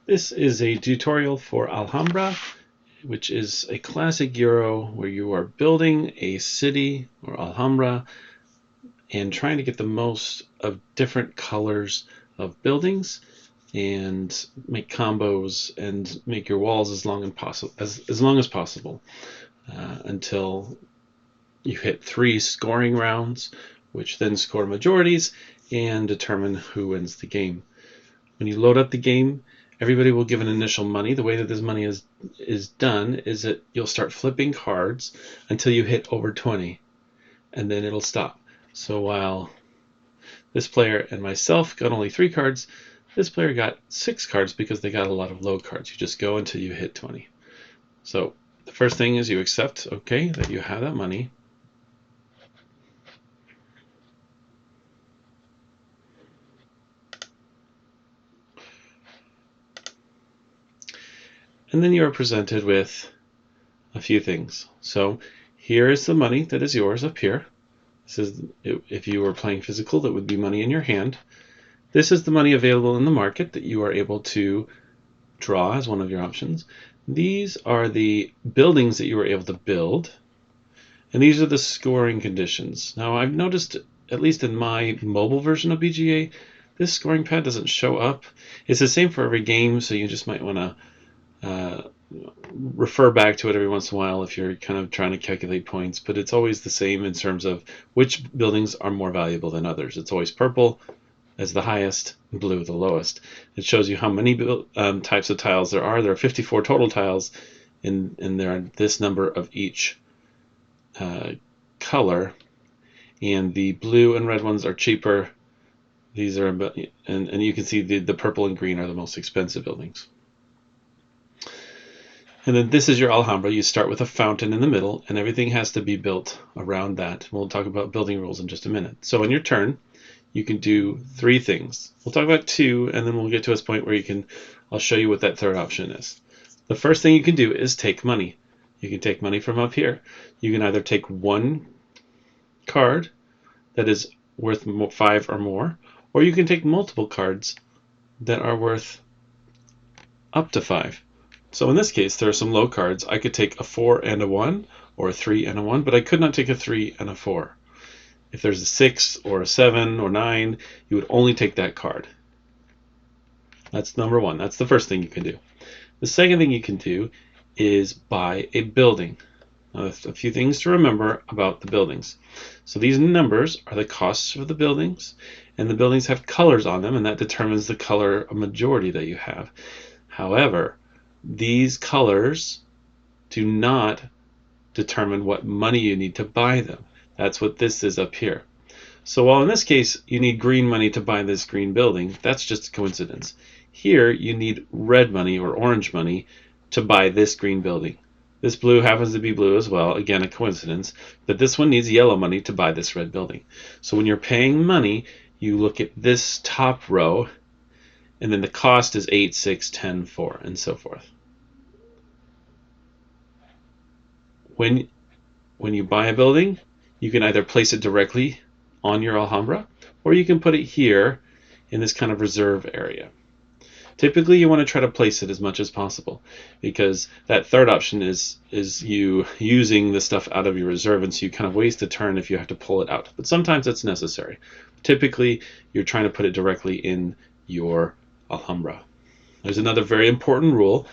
This is a tutorial for Alhambra, which is a classic Euro where you are building a city or Alhambra and trying to get the most of different colors of buildings and make combos and make your walls as long as possible until you hit 3 scoring rounds, which then score majorities and determine who wins the game. When you load up the game, everybody will give an initial money. The way that this money is done is that you'll start flipping cards until you hit over 20, and then it'll stop. So while this player and myself got only 3 cards, this player got 6 cards because they got a lot of load cards. You just go until you hit 20. So the first thing is you accept, okay, that you have that money. And then you are presented with a few things. So here is the money that is yours up here. This is, if you were playing physical, that would be money in your hand. This is the money available in the market that you are able to draw as one of your options. These are the buildings that you were able to build. And these are the scoring conditions. Now I've noticed, at least in my mobile version of BGA, this scoring pad doesn't show up. It's the same for every game, so you just might want to refer back to it every once in a while if you're kind of trying to calculate points, but it's always the same in terms of which buildings are more valuable than others. It's always purple as the highest, blue the lowest. It shows you how many types of tiles there are. There are 54 total tiles, and there are this number of each color, and the blue and red ones are cheaper. These are, and you can see the purple and green are the most expensive buildings. And then this is your Alhambra. You start with a fountain in the middle, and everything has to be built around that. We'll talk about building rules in just a minute. So on your turn, you can do 3 things. We'll talk about 2, and then we'll get to a point where I'll show you what that third option is. The first thing you can do is take money. You can take money from up here. You can either take 1 card that is worth 5 or more, or you can take multiple cards that are worth up to 5. So in this case, there are some low cards. I could take a 4 and a 1, or a 3 and a 1, but I could not take a 3 and a 4. If there's a 6 or a 7 or 9, you would only take that card. That's number 1. That's the first thing you can do. The second thing you can do is buy a building. Now, a few things to remember about the buildings. So these numbers are the costs of the buildings, and the buildings have colors on them, and that determines the color majority that you have. However, these colors do not determine what money you need to buy them. That's what this is up here. So while in this case you need green money to buy this green building, that's just a coincidence. Here you need red money or orange money to buy this green building. This blue happens to be blue as well, again a coincidence, but this one needs yellow money to buy this red building. So when you're paying money, you look at this top row, and then the cost is 8, 6, 10, 4, and so forth. When you buy a building, you can either place it directly on your Alhambra, or you can put it here in this kind of reserve area. Typically you want to try to place it as much as possible, because that third option is you using the stuff out of your reserve, and so you kind of waste a turn if you have to pull it out. But sometimes it's necessary. Typically you're trying to put it directly in your Alhambra. There's another very important rule.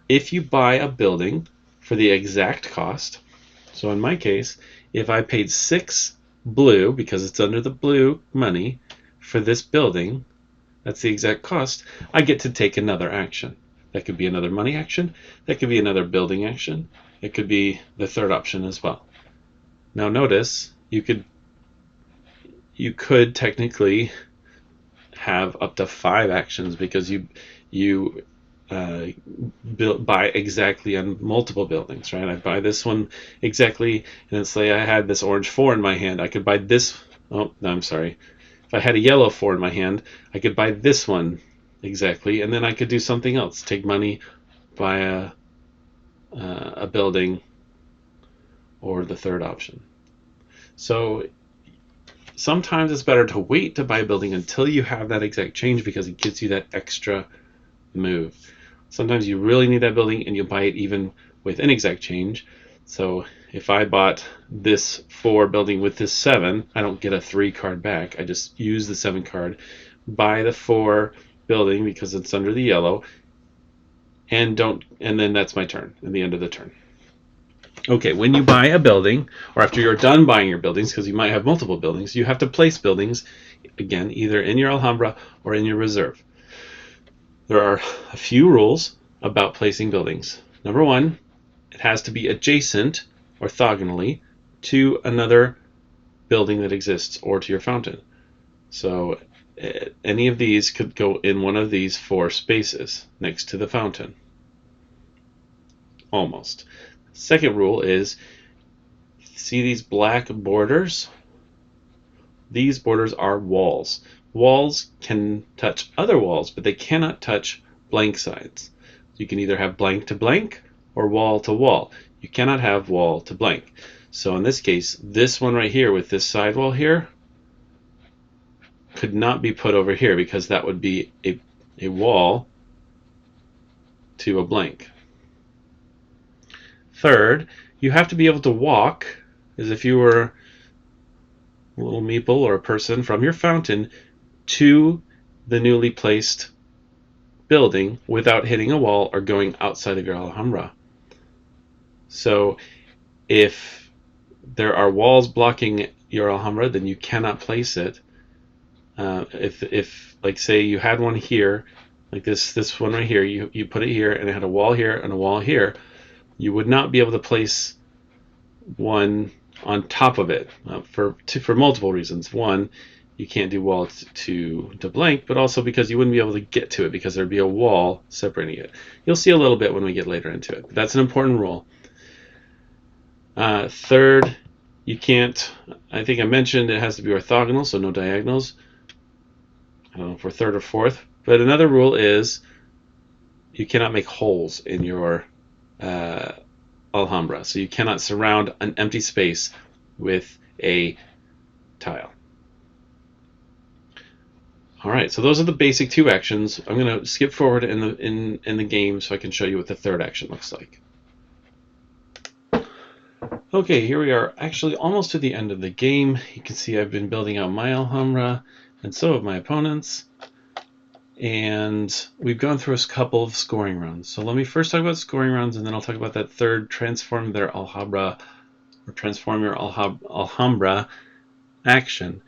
If you buy a building for the exact cost, so in my case, if I paid 6 blue, because it's under the blue money, for this building, that's the exact cost, I get to take another action. That could be another money action, that could be another building action, it could be the third option as well. Now notice, you could technically have up to 5 actions, because you buy exactly on multiple buildings, right? I buy this one exactly, and then say I had this orange 4 in my hand, I could buy this. Oh, no, I'm sorry. If I had a yellow 4 in my hand, I could buy this one exactly, and then I could do something else. Take money, buy a building, or the third option. So sometimes it's better to wait to buy a building until you have that exact change, because it gives you that extra move. Sometimes you really need that building and you'll buy it even with inexact change. So if I bought this 4 building with this 7, I don't get a 3 card back. I just use the 7 card, buy the 4 building because it's under the yellow, and then that's my turn at the end of the turn. Okay, when you buy a building, or after you're done buying your buildings, because you might have multiple buildings, you have to place buildings, again, either in your Alhambra or in your reserve. There are a few rules about placing buildings. Number 1, it has to be adjacent, orthogonally, to another building that exists or to your fountain. So any of these could go in one of these 4 spaces next to the fountain. Almost. Second rule is, see these black borders? These borders are walls. Walls can touch other walls, but they cannot touch blank sides. You can either have blank to blank or wall to wall. You cannot have wall to blank. So in this case, this one right here with this sidewall here could not be put over here because that would be a wall to a blank. Third, you have to be able to walk as if you were a little meeple or a person from your fountain to the newly placed building without hitting a wall or going outside of your Alhambra. So if there are walls blocking your Alhambra, then you cannot place it. If like say you had one here, like this one right here, you put it here and it had a wall here and a wall here, you would not be able to place one on top of it for multiple reasons. One, you can't do wall to blank, but also because you wouldn't be able to get to it because there'd be a wall separating it. You'll see a little bit when we get later into it. But that's an important rule. Third, you can't, I think I mentioned it has to be orthogonal, so no diagonals. I don't know if we're third or fourth. But another rule is you cannot make holes in your Alhambra. So you cannot surround an empty space with a tile. All right, so those are the basic 2 actions. I'm going to skip forward in the game so I can show you what the third action looks like. Okay, here we are actually almost to the end of the game. You can see I've been building out my Alhambra, and so have my opponents. And we've gone through a couple of scoring rounds. So let me first talk about scoring rounds, and then I'll talk about that third, transform their Alhambra, or transform your Alhambra action.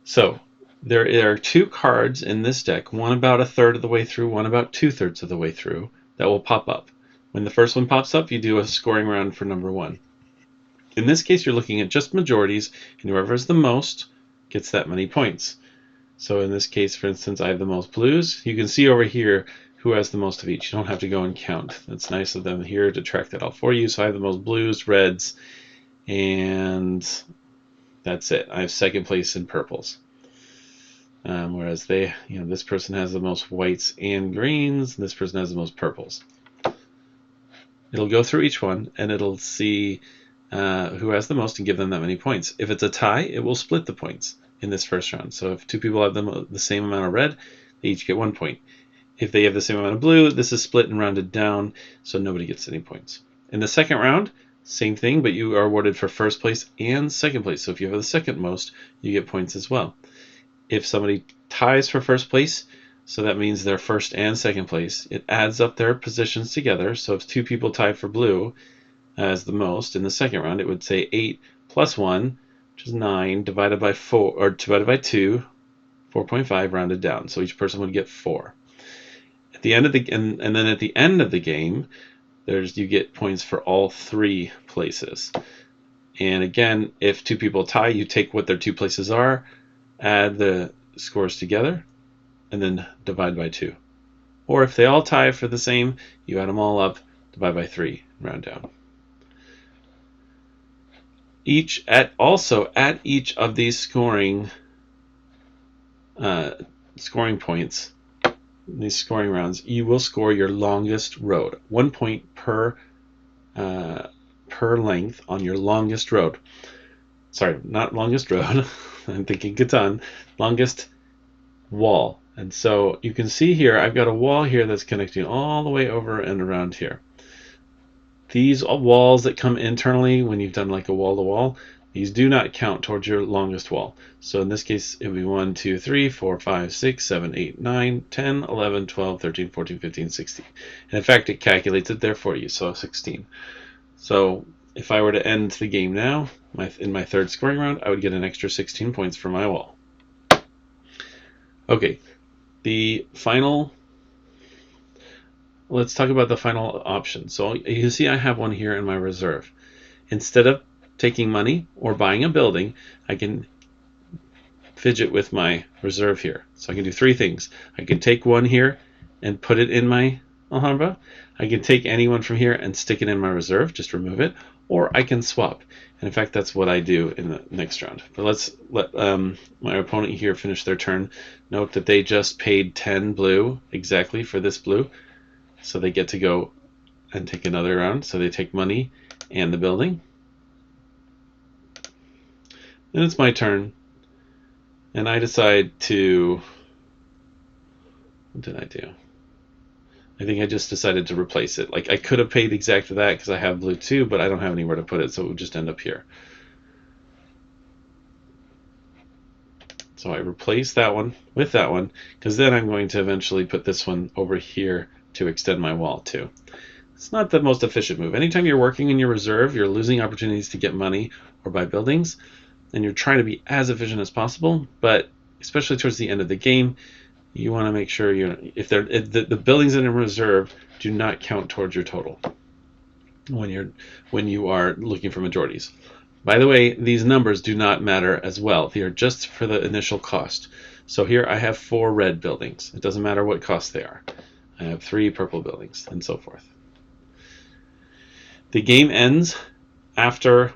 So there are 2 cards in this deck, one about 1/3 of the way through, one about 2/3 of the way through, that will pop up. When the first one pops up, you do a scoring round for number 1. In this case, you're looking at just majorities, and whoever has the most gets that many points. So in this case, for instance, I have the most blues. You can see over here who has the most of each. You don't have to go and count. That's nice of them here to track that out for you. So I have the most blues, reds, and that's it. I have second place in purples. Whereas this person has the most whites and greens, and this person has the most purples. It'll go through each one, and it'll see who has the most and give them that many points. If it's a tie, it will split the points in this first round. So if 2 people have the same amount of red, they each get 1 point. If they have the same amount of blue, this is split and rounded down, so nobody gets any points. In the second round, same thing, but you are awarded for first place and second place. So if you have the second most, you get points as well. If somebody ties for first place, so that means they're first and second place, it adds up their positions together. So if 2 people tie for blue as the most in the second round, it would say 8 plus 1, which is 9, divided by 4, or divided by 2, 4.5 rounded down. So each person would get 4. At the end of the and then at the end of the game, you get points for all 3 places. And again, if 2 people tie, you take what their 2 places are, add the scores together, and then divide by 2. Or if they all tie for the same, you add them all up, divide by 3, round down. At each of these scoring points, these scoring rounds, you will score your longest road. 1 point per length on your longest road. Sorry, not longest road. I'm thinking Catan. Longest wall. And so you can see here, I've got a wall here that's connecting all the way over and around here. These walls that come internally when you've done like a wall-to-wall, these do not count towards your longest wall. So in this case, it would be 1, 2, 3, 4, 5, 6, 7, 8, 9, 10, 11, 12, 13, 14, 15, 16. And in fact, it calculates it there for you, so 16. So if I were to end the game now, in my third scoring round, I would get an extra 16 points for my wall. Okay, let's talk about the final option. So you can see I have one here in my reserve. Instead of taking money or buying a building, I can fidget with my reserve here. So I can do three things. I can take one here and put it in my Alhambra. I can take any one from here and stick it in my reserve, just remove it, or I can swap. And in fact, that's what I do in the next round. But let's let my opponent here finish their turn. Note that they just paid 10 blue exactly for this blue. So they get to go and take another round. So they take money and the building. Then it's my turn. And I decide to... What did I do? I think I just decided to replace it. Like I could have paid exactly that because I have blue too, but I don't have anywhere to put it, so it would just end up here. So I replace that one with that one, because then I'm going to eventually put this one over here to extend my wall too. It's not the most efficient move. Anytime you're working in your reserve, you're losing opportunities to get money or buy buildings, and you're trying to be as efficient as possible, but especially towards the end of the game, you want to make sure the buildings in a reserve do not count towards your total when you are looking for majorities. By the way, these numbers do not matter as well. They are just for the initial cost. So here I have 4 red buildings. It doesn't matter what cost they are. I have 3 purple buildings, and so forth. The game ends after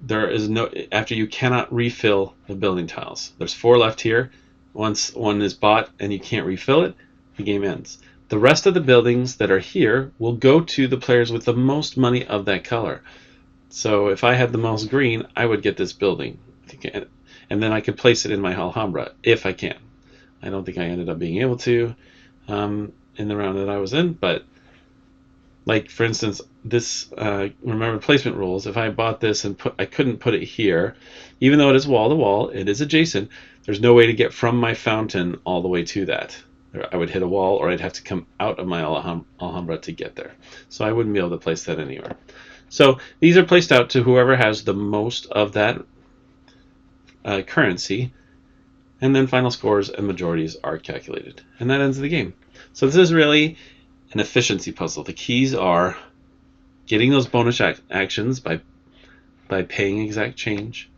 you cannot refill the building tiles. There's 4 left here. Once one is bought and you can't refill it, the game ends. The rest of the buildings that are here will go to the players with the most money of that color. So if I had the most green, I would get this building. And then I could place it in my Alhambra, if I can. I don't think I ended up being able to in the round that I was in, but like for instance, this remember placement rules. If I bought this and I couldn't put it here, even though it is wall to wall, it is adjacent. There's no way to get from my fountain all the way to that. I would hit a wall, or I'd have to come out of my Alhambra to get there. So I wouldn't be able to place that anywhere. So these are placed out to whoever has the most of that currency, and then final scores and majorities are calculated, and that ends the game. So this is really an efficiency puzzle. The keys are getting those bonus actions by paying exact change,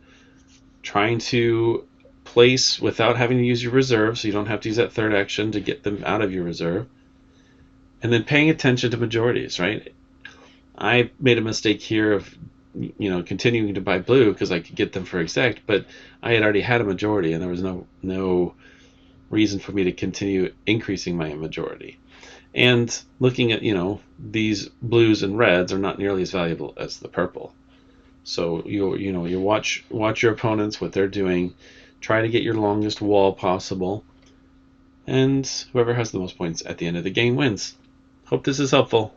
trying to place without having to use your reserve, so you don't have to use that third action to get them out of your reserve, and then paying attention to majorities, right? I made a mistake here of continuing to buy blue because I could get them for exact, but I had already had a majority and there was no reason for me to continue increasing my majority. And looking at these blues and reds are not nearly as valuable as the purple. So you watch your opponents, what they're doing, try to get your longest wall possible, and whoever has the most points at the end of the game wins. Hope this is helpful.